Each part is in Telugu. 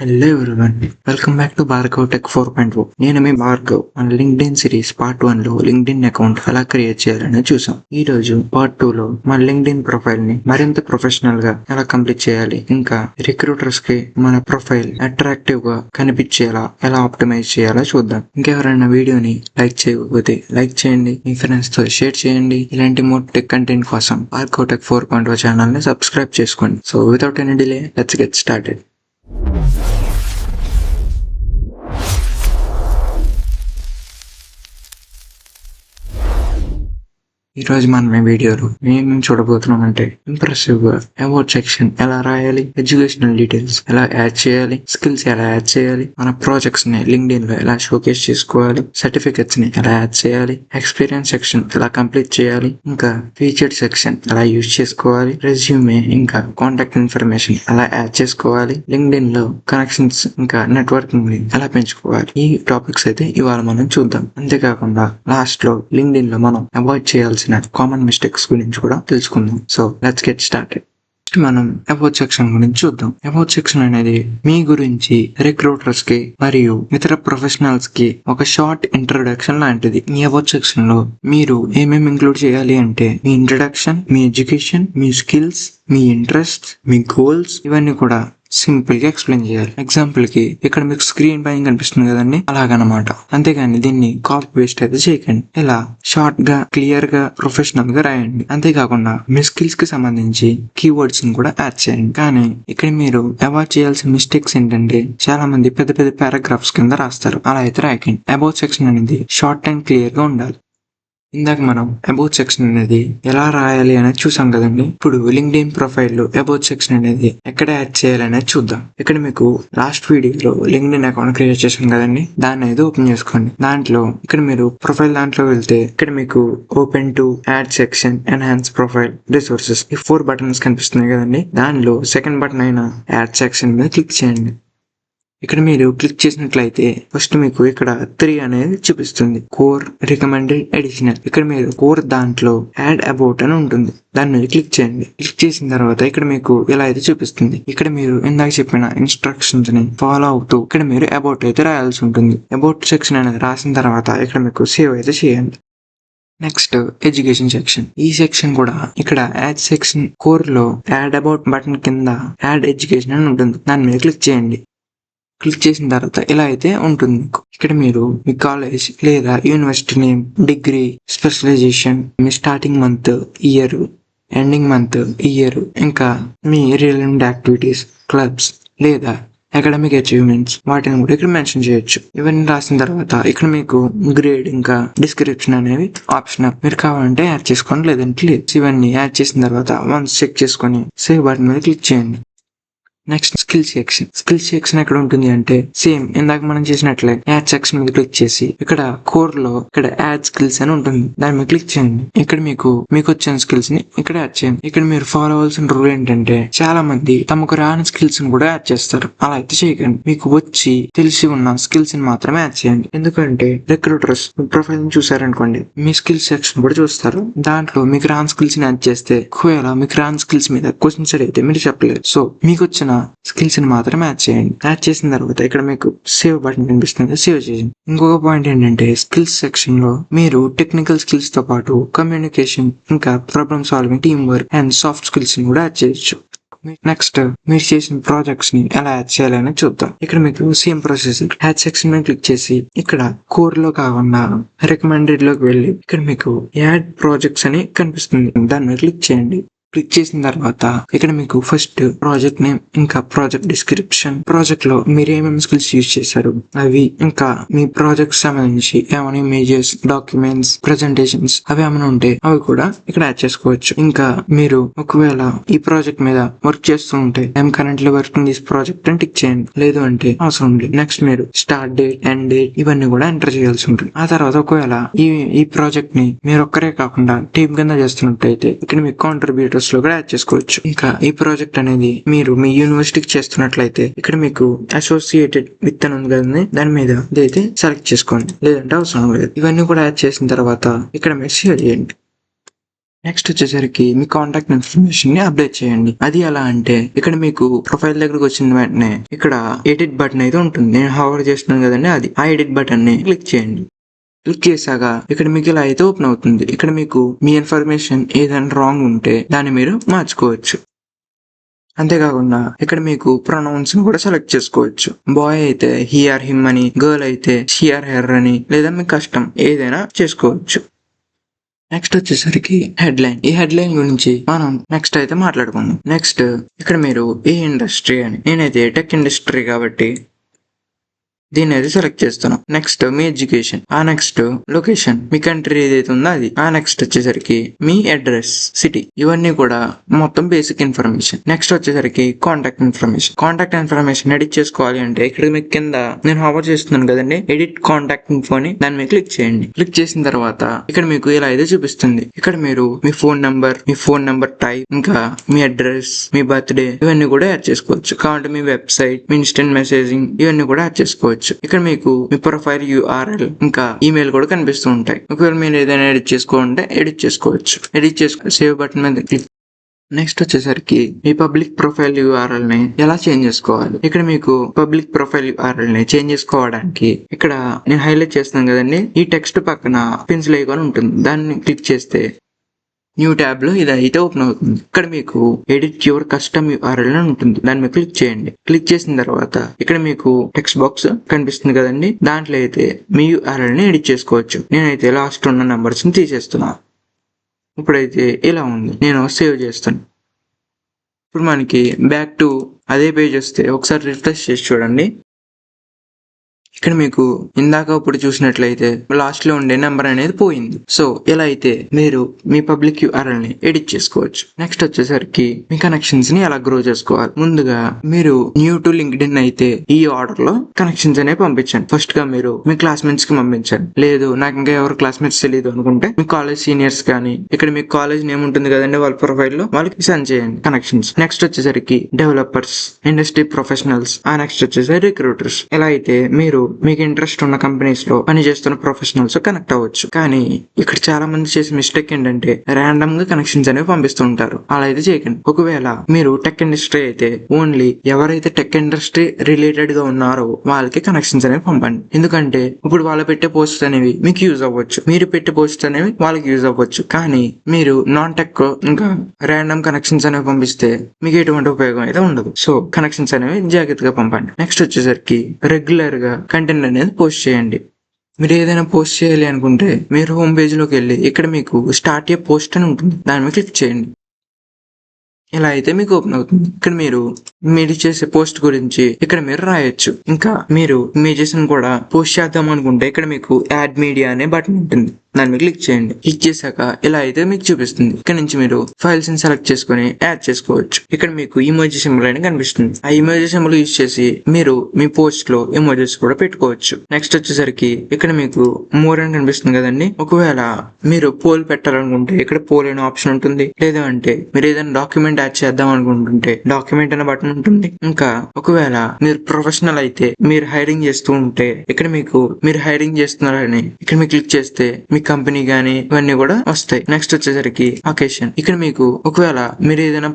Hello everyone, welcome back to Bhargav tech 4.0. నేను మీ భార్గవ్. మన లింక్డ్ఇన్ సిరీస్ పార్ట్ 1 లో లింక్డ్ఇన్ అకౌంట్ ఎలా క్రియేట్ చేయాలని చూసాం. ఈ రోజు పార్ట్ 2 లో మన లింక్డ్ఇన్ ప్రొఫైల్ ని మరింత ప్రొఫెషనల్ గా ఎలా కంప్లీట్ చేయాలి, ఇంకా రిక్రూటర్స్ కి మన ప్రొఫైల్ అట్రాక్టివ్ గా కనిపించేలా ఎలా ఆప్టిమైజ్ చేయాలో చూద్దాం. ఇంకెవరైనా వీడియోని లైక్ చేయకపోతే లైక్ చేయండి, మీ ఫ్రెండ్స్ తో షేర్ చేయండి. ఇలాంటి మోర్ టెక్ కంటెంట్ కోసం భార్గవ్ టెక్ 4.0 ఛానల్ ని సబ్స్క్రైబ్ చేసుకోండి. So without any delay, let's get started. ఈ రోజు మనం ఈ వీడియోలో ఏమేమి చూడబోతున్నాం అంటే, ఇంప్రెసివ్ గా అబౌట్ సెక్షన్ ఎలా రాయాలి, ఎడ్యుకేషనల్ డీటెయిల్స్ ఎలా యాడ్ చేయాలి, స్కిల్స్ ఎలా యాడ్ చేయాలి, మన ప్రాజెక్ట్స్ ని లింక్డ్ఇన్ లో ఎలా షోకేస్ చేసుకోవాలి, సర్టిఫికెట్స్ ని ఎలా యాడ్ చేయాలి, ఎక్స్పీరియన్స్ సెక్షన్ ఎలా కంప్లీట్ చేయాలి, ఇంకా ఫీచర్డ్ సెక్షన్ ఎలా యూజ్ చేసుకోవాలి, రెజ్యూమే ఇంకా కాంటాక్ట్ ఇన్ఫర్మేషన్ ఎలా యాడ్ చేసుకోవాలి, లింక్డ్ఇన్ లో కనెక్షన్స్ ఇంకా నెట్వర్కింగ్ ని ఎలా పెంచుకోవాలి. ఈ టాపిక్స్ అయితే ఇవాళ మనం చూద్దాం. అంతేకాకుండా లాస్ట్ లో లింక్డ్ఇన్ లో మనం అవాయిడ్ చేయాల్సిన కామన్ మిస్టేక్స్ గురించి కూడా తెలుసుకుందాం. So let's get started. మనం అబౌట్ సెక్షన్ గురించి చూద్దాం. అబౌట్ సెక్షన్ అనేది మీ గురించి రిక్రూటర్స్ కి మరియు ఇతర ప్రొఫెషనల్స్ కి ఒక షార్ట్ ఇంట్రొడక్షన్ లాంటిది. ఈ అబౌట్ సెక్షన్ లో మీరు ఏమేమి ఇంక్లూడ్ చేయాలి అంటే, మీ ఇంట్రొడక్షన్, మీ ఎడ్యుకేషన్, మీ స్కిల్స్, మీ ఇంట్రెస్ట్, మీ గోల్స్, ఇవన్నీ కూడా సింపుల్ గా ఎక్స్ప్లెయిన్ చేయాలి. ఎగ్జాంపుల్ కి ఇక్కడ మీకు స్క్రీన్ పైన కనిపిస్తుంది కదండి, అలాగనమాట. అంతేగాని దీన్ని కాపీ పేస్ట్ అయితే చేయకండి. ఇలా షార్ట్ గా, క్లియర్ గా, ప్రొఫెషనల్ గా రాయండి. అంతేకాకుండా మీ స్కిల్స్ కి సంబంధించి కీవర్డ్స్ ని కూడా యాడ్ చేయండి. కానీ ఇక్కడ మీరు అవాయిడ్ చేయాల్సిన మిస్టేక్స్ ఏంటంటే, చాలా మంది పెద్ద పెద్ద పారాగ్రాఫ్స్ కింద రాస్తారు. అలా అయితే రాయకండి. అబౌట్ సెక్షన్ అనేది షార్ట్ అండ్ క్లియర్ గా ఉండాలి. ఇందాక మనం అబౌట్ సెక్షన్ అనేది ఎలా రాయాలి అనేది చూసాం కదండి. ఇప్పుడు లింక్డ్ఇన్ ప్రొఫైల్ లో అబౌట్ సెక్షన్ అనేది ఎక్కడ యాడ్ చేయాలి అనేది చూద్దాం. ఇక్కడ మీకు లాస్ట్ వీడియోలో లింక్డ్ఇన్ అకౌంట్ క్రియేట్ చేసాం కదండి, దాన్ని అనేది ఓపెన్ చేసుకోండి. దాంట్లో ఇక్కడ మీరు ప్రొఫైల్ దాంట్లో వెళ్తే ఇక్కడ మీకు open to, add section, enhance profile, resources, ఈ 4 బటన్స్ కనిపిస్తున్నాయి కదండి. దానిలో సెకండ్ బటన్ అయిన యాడ్ సెక్షన్ మీద క్లిక్ చేయండి. ఇక్కడ మీరు క్లిక్ చేసినట్లయితే ఫస్ట్ మీకు ఇక్కడ 3 అనేది చూపిస్తుంది. Core, recommended, additional. ఇక్కడ మీరు కోర్ దాంట్లో యాడ్ అబౌట్ అని ఉంటుంది, దాని మీద క్లిక్ చేయండి. క్లిక్ చేసిన తర్వాత ఇక్కడ మీకు ఇలా అయితే చూపిస్తుంది. ఇక్కడ మీరు ఇందాక చెప్పిన ఇన్స్ట్రక్షన్స్ ని ఫాలో అవుతూ ఇక్కడ మీరు అబౌట్ అయితే రాయాల్సి ఉంటుంది. అబౌట్ సెక్షన్ అనేది రాసిన తర్వాత ఇక్కడ మీకు సేవ్ అయితే చేయండి. Next education section. ఈ సెక్షన్ కూడా ఇక్కడ యాడ్ సెక్షన్ కోర్ లో యాడ్ అబౌట్ బటన్ కింద యాడ్ ఎడ్యుకేషన్ అని ఉంటుంది, దాని మీద క్లిక్ చేయండి. క్లిక్ చేసిన తర్వాత ఇలా అయితే ఉంటుంది. ఇక్కడ మీరు మీ కాలేజ్ లేదా యూనివర్సిటీ నేమ్, డిగ్రీ, స్పెషలైజేషన్, మీ starting month, year, ending month, year, ఇంకా మీ రిలవెంట్ యాక్టివిటీస్, క్లబ్స్ లేదా అకాడమిక్ అచీవ్మెంట్స్, వాటిని కూడా ఇక్కడ మెన్షన్ చేయొచ్చు. ఇవన్నీ రాసిన తర్వాత ఇక్కడ మీకు గ్రేడ్ ఇంకా డిస్క్రిప్షన్ అనేవి ఆప్షనల్. మీరు కావాలంటే యాడ్ చేసుకోండి, లేదంటే లేదు. ఇవన్నీ యాడ్ చేసిన తర్వాత వన్స్ చెక్ చేసుకొని సేవ్ బటన్ మీద క్లిక్ చేయండి. Next skill section. Skill section ఎక్కడ ఉంటుంది అంటే, సేమ్ ఇందాక మనం చేసినట్లే యాడ్ సెక్షన్ మీద క్లిక్ చేసి ఇక్కడ కోర్ లో ఇక్కడ యాడ్ స్కిల్స్ అని ఉంటుంది, దాని మీద క్లిక్ చేయండి. ఇక్కడ మీకు వచ్చిన స్కిల్స్ ని ఇక్కడ యాడ్ చేయండి. ఇక్కడ మీరు ఫాలో అవ్వాల్సిన రూల్ ఏంటంటే, చాలా మంది తమకు రాని స్కిల్స్ ని కూడా యాడ్ చేస్తారు. అలా అయితే చేయకండి. మీకు వచ్చి తెలిసి ఉన్న స్కిల్స్ ని మాత్రమే యాడ్ చేయండి. ఎందుకంటే రిక్రూటర్స్ ప్రొఫైల్ ని చూసారనుకోండి, మీ స్కిల్ సెక్షన్ కూడా చూస్తారు. దాంట్లో మీకు రాని స్కిల్స్ ని యాడ్ చేస్తే ఒకవేళ మీకు రాని స్కిల్స్ మీద క్వశ్చన్స్ అడిగితే మీరు చెప్పలేరు. సో మీకు వచ్చిన స్కిల్స్ ని మాత్రం యాడ్ చేయండి. యాడ్ చేసిన తర్వాత ఇక్కడ మీకు సేవ్ బటన్ కనిపిస్తుంది, సేవ్ చేయండి. ఇంకొక పాయింట్ ఏంటంటే, స్కిల్స్ సెక్షన్ లో మీరు టెక్నికల్ స్కిల్స్ తో పాటు కమ్యూనికేషన్, ఇంకా problem solving, team work and soft skills ని కూడా యాడ్ చేయొచ్చు. నెక్స్ట్ మీరు చేసిన ప్రాజెక్ట్స్ ని ఎలా యాడ్ చేయాలని చూద్దాం. ఇక్కడ మీకు సేమ్ ప్రాసెస్. యాడ్ సెక్షన్ మీద క్లిక్ చేసి ఇక్కడ కోర్ లో కాకుండా రికమెండెడ్ లోకి వెళ్ళి ఇక్కడ మీకు యాడ్ ప్రాజెక్ట్స్ అని కనిపిస్తుంది, దాని మీద క్లిక్ చేయండి. క్లిక్ చేసిన తర్వాత ఇక్కడ మీకు ఫస్ట్ ప్రాజెక్ట్ నేమ్, ఇంకా ప్రాజెక్ట్ డిస్క్రిప్షన్, ప్రాజెక్ట్ లో మీరు ఏమేమి స్కిల్స్ యూజ్ చేశారు అవి, ఇంకా మీ ప్రాజెక్ట్ సంబంధించి ఏమైనా ఇమేజెస్, డాక్యుమెంట్స్, ప్రెజెంటేషన్స్ అవి ఏమైనా ఉంటే అవి కూడా ఇక్కడ యాడ్ చేసుకోవచ్చు. ఇంకా మీరు ఒకవేళ ఈ ప్రాజెక్ట్ మీద వర్క్ చేస్తూ ఉంటే I'm currently working this project అని టిక్ చేయండి, లేదు అంటే అవసరం లేదు. నెక్స్ట్ మీరు స్టార్ట్ డేట్, ఎండ్ డేట్ ఇవన్నీ కూడా ఎంటర్ చేయాల్సి ఉంటుంది. ఆ తర్వాత ఒకవేళ ఈ ప్రాజెక్ట్ ని మీరు ఒక్కరే కాకుండా టీమ్ కింద చేస్తున్నట్టయితే ఇక్కడ మీకు కాంట్రిబ్యూటర్స్ లో కూడా యాడ్ చేసుకోవచ్చు. ఇంకా ఈ ప్రాజెక్ట్ అనేది మీరు మీ యూనివర్సిటీకి చేస్తున్నట్లయితే ఇక్కడ మీకు అసోసియేటెడ్ విత్ అని ఉంది కదండి, దాని మీద ఇదైతే సెలెక్ట్ చేసుకోండి, లేదంటే అవసరం లేదు. ఇవన్నీ కూడా యాడ్ చేసిన తర్వాత ఇక్కడ మీరు సేవ్ చేయండి. నెక్స్ట్ వచ్చేసరికి మీ కాంటాక్ట్ ఇన్ఫర్మేషన్ ని అప్డేట్ చేయండి. అది ఎలా అంటే ఇక్కడ మీకు ప్రొఫైల్ దగ్గరకు వచ్చిన వెంటనే ఇక్కడ ఎడిట్ బటన్ అయితే ఉంటుంది. నేను హవర్ చేస్తున్నాను కదండి, అది ఆ ఎడిట్ బటన్ ని క్లిక్ చేయండి. క్లిక్ చేశాక ఇక్కడ మీకు ఇలా అయితే ఓపెన్ అవుతుంది. ఇక్కడ మీకు మీ ఇన్ఫర్మేషన్ ఏదైనా రాంగ్ ఉంటే దాన్ని మీరు మార్చుకోవచ్చు. అంతేకాకుండా ఇక్కడ మీకు ప్రొనౌన్స్ ని కూడా సెలెక్ట్ చేసుకోవచ్చు. బాయ్ అయితే హీ ఆర్ హిమ్ అని, గర్ల్ అయితే షీ ఆర్ హెర్ అని, లేదా మీకు కష్టం ఏదైనా చేసుకోవచ్చు. నెక్స్ట్ వచ్చేసరికి హెడ్ లైన్. ఈ హెడ్ లైన్ గురించి మనం నెక్స్ట్ అయితే మాట్లాడుకుందాం. నెక్స్ట్ ఇక్కడ మీరు ఏ ఇండస్ట్రీ అని, నేనైతే టెక్ ఇండస్ట్రీ కాబట్టి దీన్ని అయితే సెలెక్ట్ చేస్తున్నాం. నెక్స్ట్ మీ ఎడ్యుకేషన్, ఆ నెక్స్ట్ లొకేషన్, మీ కంట్రీ ఏదైతే ఉందో అది, ఆ నెక్స్ట్ వచ్చేసరికి మీ అడ్రస్, సిటీ, ఇవన్నీ కూడా మొత్తం బేసిక్ ఇన్ఫర్మేషన్. నెక్స్ట్ వచ్చేసరికి contact information. Contact information edit చేసుకోవాలి అంటే ఇక్కడ మీకు కింద నేను హవర్ చేస్తున్నాను కదండి, ఎడిట్ కాంటాక్ట్ ఇన్ఫో అని, దాన్ని మీరు క్లిక్ చేయండి. క్లిక్ చేసిన తర్వాత ఇక్కడ మీకు ఇలా అయితే చూపిస్తుంది. ఇక్కడ మీరు మీ ఫోన్ నంబర్ టైప్, ఇంకా మీ అడ్రస్, మీ బర్త్డే, ఇవన్నీ కూడా యాడ్ చేసుకోవచ్చు. కాబట్టి మీ వెబ్సైట్, మీ ఇన్స్టెంట్ మెసేజింగ్, ఇవన్నీ కూడా యాడ్ చేసుకోవచ్చు. ఇక్కడ మీకు మీ ప్రొఫైల్ URL ఇంకా ఈమెయిల్ కూడా కనిపిస్తూ ఉంటాయి. ఒకవేళ మీరు ఏదైనా ఎడిట్ చేసుకోవాలంటే ఎడిట్ చేసుకోవచ్చు. ఎడిట్ చేసుకో సేవ్ బటన్ మీద క్లిక్. నెక్స్ట్ వచ్చేసరికి మీ పబ్లిక్ ప్రొఫైల్ URL ని ఎలా చేంజ్ చేసుకోవాలి. ఇక్కడ మీకు పబ్లిక్ ప్రొఫైల్ URL ని చేంజ్ చేసుకోవడానికి ఇక్కడ నేను హైలైట్ చేస్తున్నాను కదండి, ఈ టెక్స్ట్ పక్కన పెన్సిల్ ఐకాన్ ఉంటుంది. దాన్ని క్లిక్ చేస్తే న్యూ ట్యాబ్ లో ఇది అయితే ఓపెన్ అవుతుంది. ఇక్కడ మీకు ఎడిట్ యువర్ కస్టమ్ URL అని ఉంటుంది. దాన్ని మీరు క్లిక్ చేయండి. క్లిక్ చేసిన తర్వాత ఇక్కడ మీకు టెక్స్ట్ బాక్స్ కనిపిస్తుంది కదండి, దాంట్లో అయితే మీ URL ని ఎడిట్ చేసుకోవచ్చు. నేనైతే లాస్ట్ ఉన్న నంబర్స్ ని తీసేస్తున్నా. ఇప్పుడైతే ఇలా ఉంది, నేను సేవ్ చేస్తాను. ఇప్పుడు మనకి బ్యాక్ టు అదే పేజ్ వస్తే ఒకసారి రిఫ్రెష్ చేసి చూడండి. ఇక్కడ మీకు ఇందాక ఇప్పుడు చూసినట్లయితే లాస్ట్ లో ఉండే నెంబర్ అనేది పోయింది. సో ఇలా అయితే మీరు మీ పబ్లిక్ URL ని ఎడిట్ చేసుకోవచ్చు. నెక్స్ట్ వచ్చేసరికి మీ కనెక్షన్స్ ని ఎలా గ్రో చేసుకోవాలి. ముందుగా మీరు న్యూ టు లింక్డ్ఇన్ అయితే ఈ ఆర్డర్ లో కనెక్షన్స్ అనేవి పంపించండి. ఫస్ట్ గా మీరు మీ క్లాస్మేట్స్ కి పంపించండి. లేదు నాకు ఇంకా ఎవరు క్లాస్మేట్స్ తెలియదు అనుకుంటే మీ కాలేజ్ సీనియర్స్ కానీ, ఇక్కడ మీ కాలేజ్ నేమ్ ఉంటుంది కదండి వాళ్ళ ప్రొఫైల్ లో, వాళ్ళకి సెండ్ చేయండి కనెక్షన్స్. నెక్స్ట్ వచ్చేసరికి డెవలపర్స్, ఇండస్ట్రీ ప్రొఫెషనల్స్, ఆ నెక్స్ట్ వచ్చేసరికి రిక్రూటర్స్. ఇలా అయితే మీరు మీకు ఇంట్రెస్ట్ ఉన్న కంపెనీస్ లో పనిచేస్తున్న ప్రొఫెషనల్స్ కనెక్ట్ అవ్వచ్చు. కానీ ఇక్కడ చాలా మంది చేసే మిస్టేక్ ఏంటంటే ర్యాండమ్ గా కనెక్షన్స్ అనేవి పంపిస్తూ ఉంటారు. అలా అయితే చేయకండి. ఒకవేళ మీరు టెక్ ఇండస్ట్రీ అయితే ఓన్లీ ఎవరైతే టెక్ ఇండస్ట్రీ రిలేటెడ్ గా ఉన్నారో వాళ్ళకి కనెక్షన్స్ అనేవి పంపండి. ఎందుకంటే ఇప్పుడు వాళ్ళు పెట్టే పోస్ట్ అనేవి మీకు యూజ్ అవ్వచ్చు, మీరు పెట్టే పోస్ట్ అనేవి వాళ్ళకి యూజ్ అవ్వచ్చు. కానీ మీరు నాన్ టెక్ ఇంకా ర్యాండమ్ కనెక్షన్స్ అనేవి పంపిస్తే మీకు ఎటువంటి ఉపయోగం అయితే ఉండదు. సో కనెక్షన్స్ అనేవి జాగ్రత్తగా పంపండి. నెక్స్ట్ వచ్చేసరికి రెగ్యులర్ గా కంటెంట్ అనేది పోస్ట్ చేయండి. మీరు ఏదైనా పోస్ట్ చేయాలి అనుకుంటే మీరు హోమ్ పేజ్ లోకి వెళ్ళి ఇక్కడ మీకు స్టార్ట్ ఏ పోస్ట్ అని ఉంటుంది, దాని మీద క్లిక్ చేయండి. ఇలా అయితే మీకు ఓపెన్ అవుతుంది. ఇక్కడ మీరు చేసే పోస్ట్ గురించి ఇక్కడ మీరు రాయొచ్చు. ఇంకా మీరు ఇమేజెస్ కూడా పోస్ట్ చేద్దాం అనుకుంటే ఇక్కడ మీకు యాడ్ మీడియా అనే బటన్ ఉంటుంది, దాని మీద క్లిక్ చేయండి. క్లిక్ చేశాక ఇలా అయితే మీకు చూపిస్తుంది. ఇక్కడ నుంచి మీరు ఫైల్స్ ని సెలెక్ట్ చేసుకుని యాడ్ చేసుకోవచ్చు. ఇక్కడ మీకు ఇమోజీ సింబల్ అని కనిపిస్తుంది. ఆ ఇమోజీ సింబల్ యూజ్ చేసి మీరు మీ పోస్ట్ లో ఇమోజెస్ కూడా పెట్టుకోవచ్చు. నెక్స్ట్ వచ్చేసరికి ఇక్కడ మీకు మోర్ అని కనిపిస్తుంది కదండి. ఒకవేళ మీరు పోల్ పెట్టాలనుకుంటే ఇక్కడ పోల్ అనే ఆప్షన్ ఉంటుంది. లేదా అంటే మీరు ఏదైనా డాక్యుమెంట్ యాడ్ చేద్దాం అనుకుంటుంటే డాక్యుమెంట్ అనే బటన్ ఉంటుంది. ఇంకా ఒకవేళ మీరు ప్రొఫెషనల్ అయితే మీరు హైరింగ్ చేస్తూ ఉంటే ఇక్కడ మీకు మీరు హైరింగ్ చేస్తున్నారని ఇక్కడ మీరు క్లిక్ చేస్తే మీ కంపెనీ గానీ ఇవన్నీ కూడా వస్తాయి. నెక్స్ట్ వచ్చేసరికి అకేషన్. ఇక్కడ మీకు ఒకవేళ మీరు ఏదైనా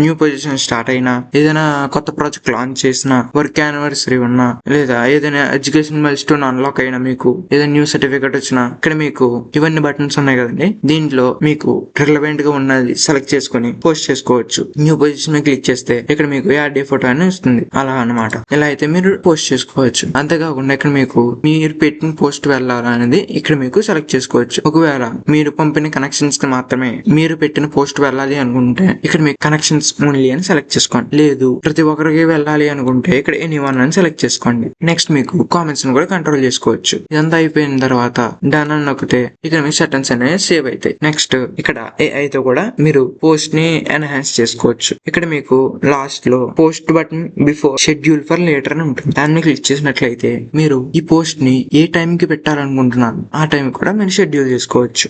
న్యూ పొజిషన్ స్టార్ట్ అయినా, ఏదైనా కొత్త ప్రాజెక్ట్ లాంచ్ చేసినా, వర్క్ యానివర్సరీ ఉన్నా, లేదా ఏదైనా ఎడ్యుకేషన్ మైల్ స్టోన్ అన్లాక్ అయినా, మీకు ఏదైనా న్యూ సర్టిఫికేట్ వచ్చినా ఇక్కడ మీకు ఇవన్నీ బటన్స్ ఉన్నాయి కదండి. దీంట్లో మీకు రిలవెంట్ గా ఉన్నది సెలెక్ట్ చేసుకుని పోస్ట్ చేసుకోవచ్చు. న్యూ పొజిషన్ మీద క్లిక్ చేస్తే ఇక్కడ మీకు యాడ్ ఏ ఫోటో అని వస్తుంది. అలా అన్నమాట. ఇలా అయితే మీరు పోస్ట్ చేసుకోవచ్చు. అంతేకాకుండా ఇక్కడ మీకు మీరు పెట్టిన పోస్ట్ వెళ్ళాలనేది ఇక్కడ మీకు సెలెక్ట్ చేసుకోవచ్చు. ఒకవేళ మీరు పంపిన కనెక్షన్స్ కి మాత్రమే మీరు పెట్టిన పోస్ట్ వెళ్ళాలి అనుకుంటే ఇక్కడ మీకు కనెక్షన్స్ ఓన్లీ అని సెలెక్ట్ చేసుకోండి. లేదు ప్రతి ఒక్కరికి వెళ్ళాలి అనుకుంటే ఇక్కడ ఎనీవన్ అని సెలెక్ట్ చేసుకోండి. నెక్స్ట్ మీకు కామెంట్స్ ని కూడా కంట్రోల్ చేసుకోవచ్చు. ఇదంతా అయిపోయిన తర్వాత డన్ అని నొక్కితే ఇక్కడ మీ సెట్టింగ్స్ అనేవి సేవ్ అవుతాయి. నెక్స్ట్ ఇక్కడ AI తో కూడా మీరు పోస్ట్ ని ఎన్హాన్స్ చేసుకోవచ్చు. ఇక్కడ మీకు లాస్ట్ లో post button before schedule for later అని ఉంటుంది. దాన్ని క్లిక్ చేసినట్లయితే మీరు ఈ పోస్ట్ ని ఏ టైం కి పెట్టాలనుకుంటున్నారు ఆ టైం కూడా మీరు షెడ్యూల్ చేసుకోవచ్చు.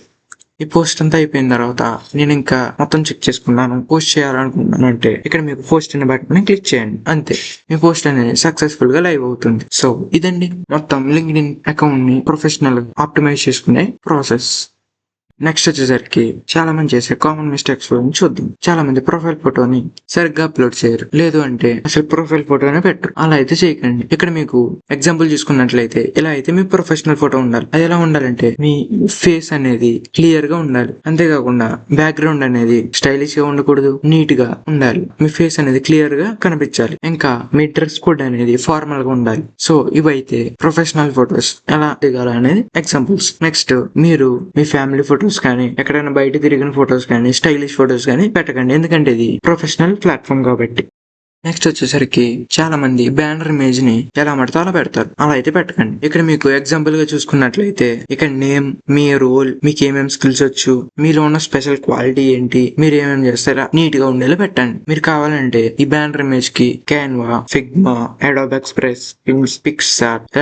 ఈ పోస్ట్ అంతా అయిపోయిన తర్వాత నేను ఇంకా మొత్తం చెక్ చేసుకున్నాను, పోస్ట్ చేయాలనుకుంటున్నాను అంటే ఇక్కడ మీకు పోస్ట్ అనే బటన్ క్లిక్ చేయండి. అంతే, మీ పోస్ట్ అనేది సక్సెస్ఫుల్ గా లైవ్ అవుతుంది. సో ఇదండి మొత్తం లింక్డ్ఇన్ అకౌంట్ ని ప్రొఫెషనల్ గా ఆప్టిమైజ్ చేసుకునే ప్రాసెస్. నెక్స్ట్ వచ్చేసరికి చాలా మంది చేసే కామన్ మిస్టేక్స్ గురించి చూద్దాం. చాలా మంది ప్రొఫైల్ ఫోటోని సరిగ్గా అప్లోడ్ చేయరు, లేదు అంటే అసలు ప్రొఫైల్ ఫోటోనే పెట్టరు. అలా అయితే చేయకండి. ఇక్కడ మీకు ఎగ్జాంపుల్ చూసుకున్నట్లయితే ఇలా అయితే మీ ప్రొఫెషనల్ ఫోటో ఉండాలి. అది ఎలా ఉండాలంటే మీ ఫేస్ అనేది క్లియర్ గా ఉండాలి, అంతేకాకుండా బ్యాక్గ్రౌండ్ అనేది స్టైలిష్ గా ఉండకూడదు, నీట్ గా ఉండాలి. మీ ఫేస్ అనేది క్లియర్ గా కనిపించాలి. ఇంకా మీ డ్రెస్ కోడ్ అనేది ఫార్మల్ గా ఉండాలి. సో ఇవైతే ప్రొఫెషనల్ ఫోటోస్ ఎలా దిగాల అనేది ఎగ్జాంపుల్స్. నెక్స్ట్ మీరు మీ ఫ్యామిలీ ఫోటోస్ కానీ ఎక్కడైనా బయట తిరిగిన ఫోటోస్ కానీ స్టైలిష్ ఫోటోస్ కానీ పెట్టకండి, ఎందుకంటే ఇది ప్రొఫెషనల్ ప్లాట్ఫామ్ కాబట్టి. నెక్స్ట్ వచ్చేసరికి చాలా మంది బ్యానర్ ఇమేజ్ ని ఎలా పడితే అలా పెడతారు. అలా అయితే పెట్టకండి. ఇక్కడ మీకు ఎగ్జాంపుల్ గా చూసుకున్నట్లయితే ఇక్కడ నేమ్, మీ రోల్, మీకు ఏమేమి స్కిల్స్ వచ్చు, మీలో ఉన్న స్పెషల్ క్వాలిటీ ఏంటి, మీరు ఏమేమి చేస్తారా నీట్ గా ఉండేలా పెట్టండి. మీరు కావాలంటే ఈ బ్యానర్ ఇమేజ్ కి Canva, Figma, Adobe express, Picsart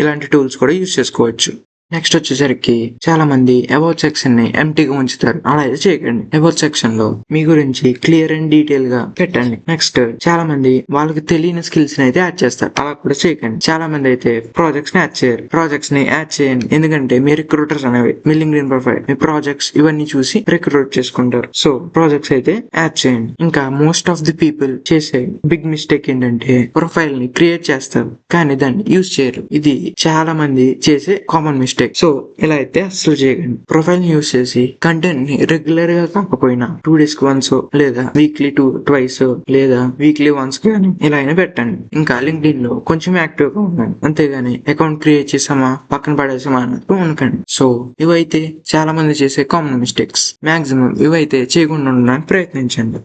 ఇలాంటి టూల్స్ కూడా యూజ్ చేసుకోవచ్చు. నెక్స్ట్ వచ్చేసరికి చాలా మంది అబౌట్ సెక్షన్ ని ఎంటీగా ఉంచుతారు. అలా అయితే చేయకండి. అబౌట్ సెక్షన్ లో మీ గురించి క్లియర్ అండ్ డీటెయిల్ గా పెట్టండి. నెక్స్ట్ చాలా మంది వాళ్ళకి తెలియని స్కిల్స్ ని అయితే యాడ్ చేస్తారు. అలా కూడా చేయకండి. చాలా మంది అయితే ప్రాజెక్ట్స్ ని యాడ్ చేయరు. ప్రాజెక్ట్స్ ని యాడ్ చేయండి, ఎందుకంటే మీ రిక్రూటర్స్ అనేవి మీ లింక్డ్ఇన్ ప్రొఫైల్, మీ ప్రాజెక్ట్స్ ఇవన్నీ చూసి రిక్రూట్ చేసుకుంటారు. సో ప్రాజెక్ట్స్ అయితే యాడ్ చేయండి. ఇంకా మోస్ట్ ఆఫ్ ది పీపుల్ చేసే బిగ్ మిస్టేక్ ఏంటంటే ప్రొఫైల్ ని క్రియేట్ చేస్తారు కానీ దాన్ని యూజ్ చేయరు. ఇది చాలా మంది చేసే కామన్ మిస్టేక్. సో ఇలా అయితే అసలు చేయకండి. ప్రొఫైల్ ని యూజ్ చేసి కంటెంట్ ని రెగ్యులర్ గా కాకపోయినా 2 days కి వన్స్ లేదా వీక్లీ ట్వైస్ లేదా వీక్లీ వన్స్ కానీ ఇలా అయినా పెట్టండి. ఇంకా లింక్డ్ఇన్ లో కొంచెం యాక్టివ్ గా ఉండండి, అంతేగాని అకౌంట్ క్రియేట్ చేసామా పక్కన పడేసామా అన్నట్టు ఉండకండి. సో ఇవైతే చాలా మంది చేసే కామన్ మిస్టేక్స్. మాక్సిమం ఇవైతే చేయకుండా ఉండడానికి ప్రయత్నించండి.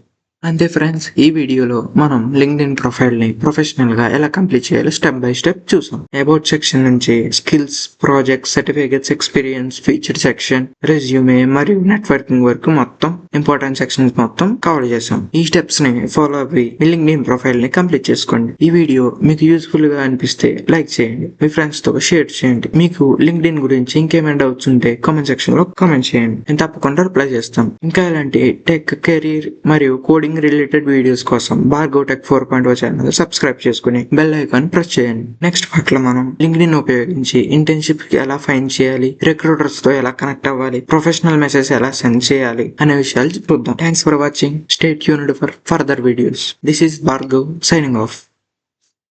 అంతే ఫ్రెండ్స్, ఈ వీడియోలో మనం లింక్డ్ఇన్ ప్రొఫైల్ ని ప్రొఫెషనల్ గా ఎలా కంప్లీట్ చేయాలో స్టెప్ బై స్టెప్ చూసాం. అబౌట్ సెక్షన్ నుంచి skills, projects, certificates, experience, feature section, resume మరియు నెట్వర్కింగ్ వరకు మొత్తం ఇంపార్టెంట్ సెక్షన్స్ మొత్తం కవర్ చేసాం. ఈ స్టెప్స్ ని ఫాలో అవ్వి మీ లింక్డ్ఇన్ ప్రొఫైల్ ని కంప్లీట్ చేసుకోండి. ఈ వీడియో మీకు యూస్ఫుల్ గా అనిపిస్తే లైక్ చేయండి, మీ ఫ్రెండ్స్ తో షేర్ చేయండి. మీకు లింక్డ్ఇన్ గురించి ఇంకేమైనా డౌట్స్ ఉంటే కామెంట్ సెక్షన్ లో కామెంట్ చేయండి, నేను తప్పకుండా రిప్లై చేస్తాం. ఇంకా ఇలాంటి టెక్, కెరీర్ మరియు కోడింగ్ రిలేటెడ్ వీడియోస్ కోసం భార్గవ్ టెక్ 4.0 ఛానల్ సబ్స్క్రైబ్ చేసుకుని బెల్ ఐకాన్ ప్రెస్ చేయండి. నెక్స్ట్ పార్ట్ లో మనం లింక్డ్ఇన్ ఉపయోగించి ఇంటర్న్షిప్ ఎలా ఫైండ్ చేయాలి, రిక్రూటర్స్ తో ఎలా కనెక్ట్ అవ్వాలి, ప్రొఫెషనల్ మెసేజ్ ఎలా సెండ్ చేయాలి అనే విషయాలు చూద్దాం. Thanks for watching. Stay tuned for further videos. This is Bhargav signing off.